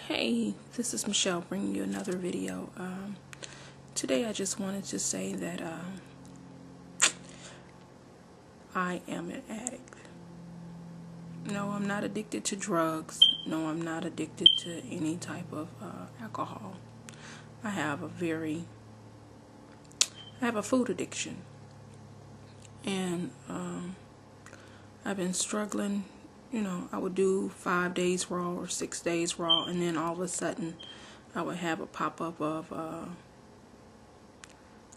Hey, this is Michelle bringing you another video. Today I just wanted to say that I am an addict. No, I'm not addicted to drugs. No, I'm not addicted to any type of alcohol. I have a food addiction. And I've been struggling. You know, I would do 5 days raw or 6 days raw, and then all of a sudden I would have a pop-up of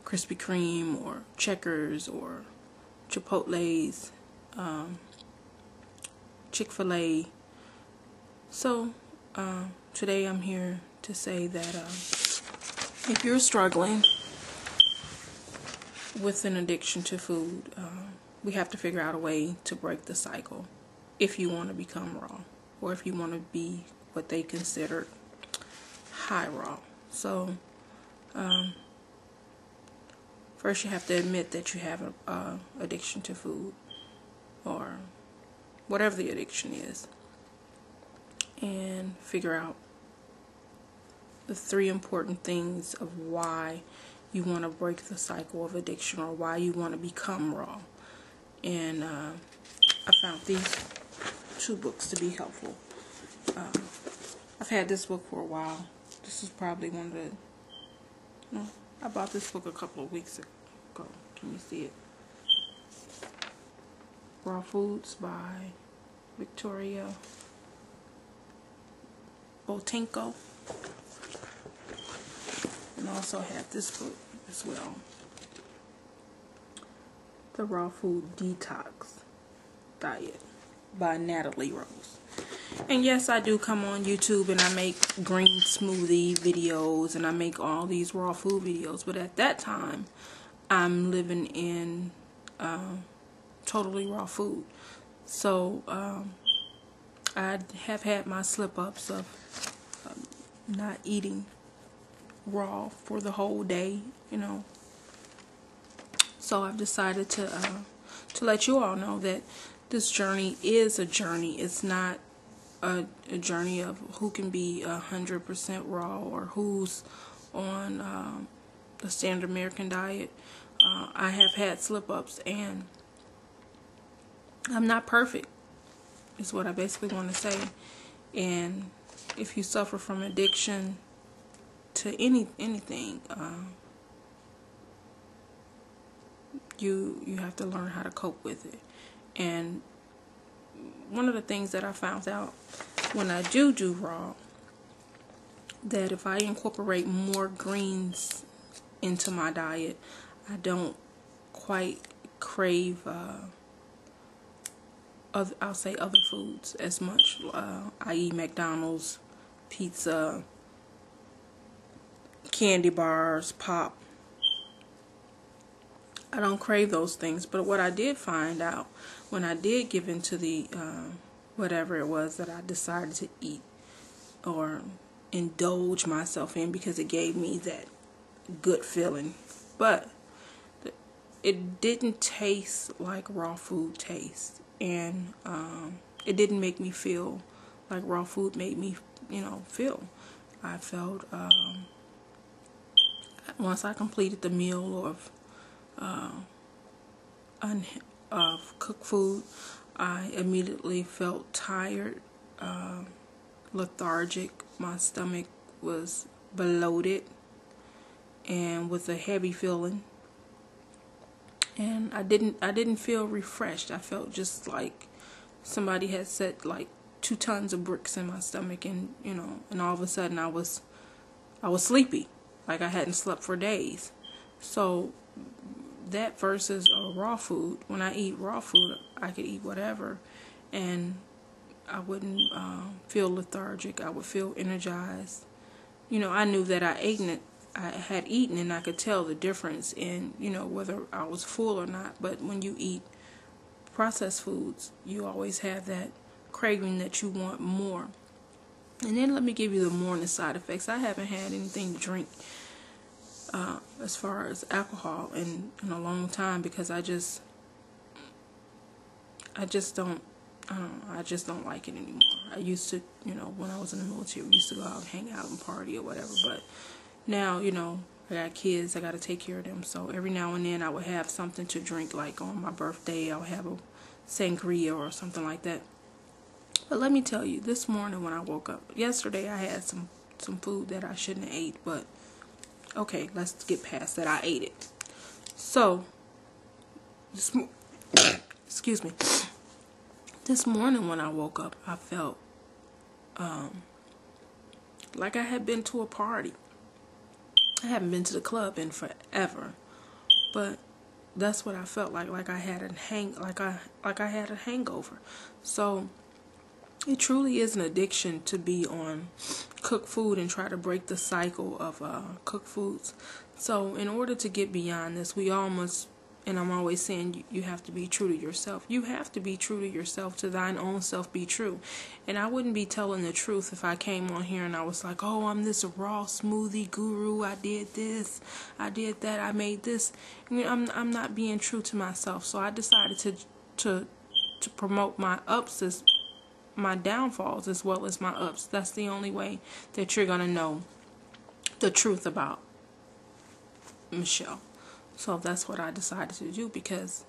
Krispy Kreme or Checkers or Chipotle's, Chick-fil-A. So today I'm here to say that if you're struggling with an addiction to food, we have to figure out a way to break the cycle if you want to become raw, or if you want to be what they consider high raw. So first you have to admit that you have an addiction to food, or whatever the addiction is, and figure out the 3 important things of why you want to break the cycle of addiction, or why you want to become raw. And I found these 2 books to be helpful. I've had this book for a while. This is probably one of the... No, I bought this book a couple of weeks ago. Can you see it? Raw Foods by Victoria Botenko. And I also have this book as well, The Raw Food Detox Diet by Natalie Rose. And yes, I do come on YouTube and I make green smoothie videos and I make all these raw food videos, but at that time I'm living in totally raw food. So I have had my slip-ups of not eating raw for the whole day, you know. So I've decided to let you all know that this journey is a journey. It's not a journey of who can be 100% raw or who's on the standard American diet. I have had slip-ups, and I'm not perfect, is what I basically want to say. And if you suffer from addiction to anything, you have to learn how to cope with it. And one of the things that I found out when I do raw, that if I incorporate more greens into my diet, I don't quite crave I'll say other foods as much, i.e. McDonald's, pizza, candy bars, pop. I don't crave those things. But what I did find out when I did give into the whatever it was that I decided to eat or indulge myself in, because it gave me that good feeling, but it didn't taste like raw food tastes, and it didn't make me feel like raw food made me, feel. I felt once I completed the meal of cooked food, I immediately felt tired, lethargic. My stomach was bloated and with a heavy feeling, and I didn't feel refreshed. I felt just like somebody had set like 2 tons of bricks in my stomach, and and all of a sudden I was sleepy, like I hadn't slept for days. So that versus a raw food, when I eat raw food, I could eat whatever, and I wouldn't feel lethargic. I would feel energized. I knew that I had eaten, and I could tell the difference in, whether I was full or not. But when you eat processed foods, you always have that craving that you want more. And then let me give you the morning side effects. I haven't had anything to drink as far as alcohol in a long time, because I just don't like it anymore. I used to, you know, when I was in the military, we used to go out and hang out and party or whatever. But now, you know, I got kids, I got to take care of them. So every now and then I would have something to drink, like on my birthday, I would have a sangria or something like that. But let me tell you, this morning when I woke up, yesterday I had some food that I shouldn't have ate, but okay, let's get past that. I ate it. So, excuse me. This morning when I woke up, I felt like I had been to a party. I haven't been to the club in forever, but that's what I felt like I had a hangover. So it truly is an addiction to be on cooked food and try to break the cycle of cooked foods. So in order to get beyond this, we all must, and I'm always saying you have to be true to yourself. You have to be true to yourself, to thine own self be true. And I wouldn't be telling the truth if I came on here and I was like, oh, I'm this raw smoothie guru. I did this, I did that, I made this. You know, I'm not being true to myself. So I decided to promote my ups as my downfalls as well as my ups. That's the only way that you're gonna know the truth about Michelle. So that's what I decided to do, because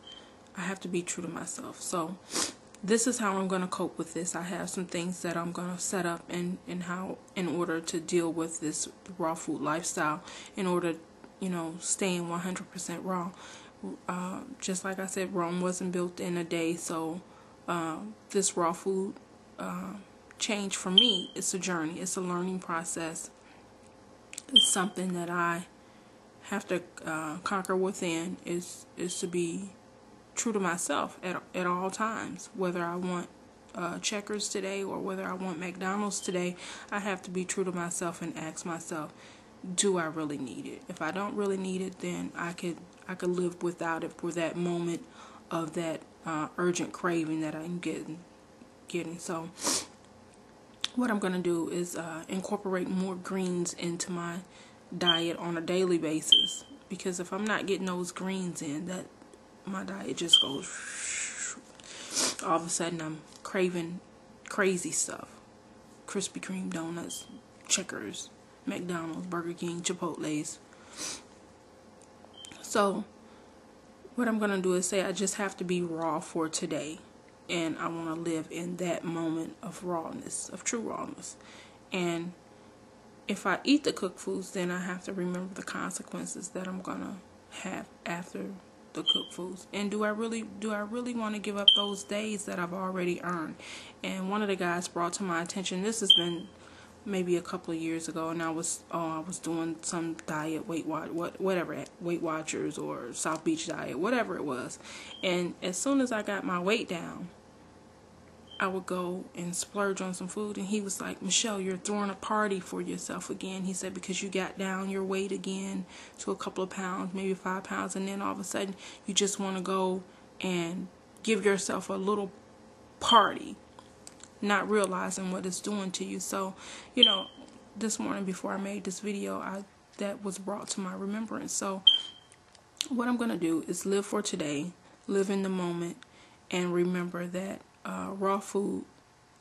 I have to be true to myself. So this is how I'm going to cope with this. I have some things that I'm going to set up in order to deal with this raw food lifestyle, in order, you know, staying 100% raw. Just like I said, Rome wasn't built in a day. So this raw food change for me, it's a journey. It's a learning process. It's something that I have to conquer within, is to be true to myself at all times. Whether I want Checkers today or whether I want McDonald's today, I have to be true to myself and ask myself, do I really need it? If I don't really need it, then I could live without it for that moment of that urgent craving that I'm getting. So what I'm going to do is incorporate more greens into my diet on a daily basis, because if I'm not getting those greens in, that my diet just goes, all of a sudden I'm craving crazy stuff. Krispy Kreme donuts, Checkers, McDonald's, Burger King, Chipotle's. So what I'm going to do is say I just have to be raw for today, and I want to live in that moment of rawness, of true rawness. And if I eat the cooked foods, then I have to remember the consequences that I'm gonna have after the cooked foods. And do I really want to give up those days that I've already earned? And one of the guys brought to my attention, this has been maybe a couple of years ago, and I was doing some diet, Weight Watchers or South Beach diet, whatever it was. And as soon as I got my weight down, I would go and splurge on some food, and he was like, Michelle, you're throwing a party for yourself again. He said, because you got down your weight again to a couple of pounds, maybe 5 pounds, and then all of a sudden you just want to go and give yourself a little party, not realizing what it's doing to you. So, you know, this morning before I made this video, that was brought to my remembrance. So what I'm going to do is live for today, live in the moment, and remember that raw food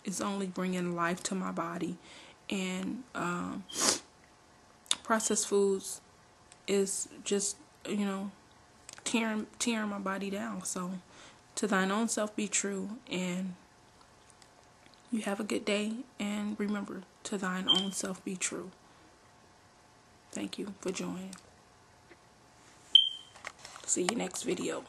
is only bringing life to my body, and processed foods is just, you know, tearing my body down. So to thine own self be true, and you have a good day, and remember, to thine own self be true. Thank you for joining. See you next video.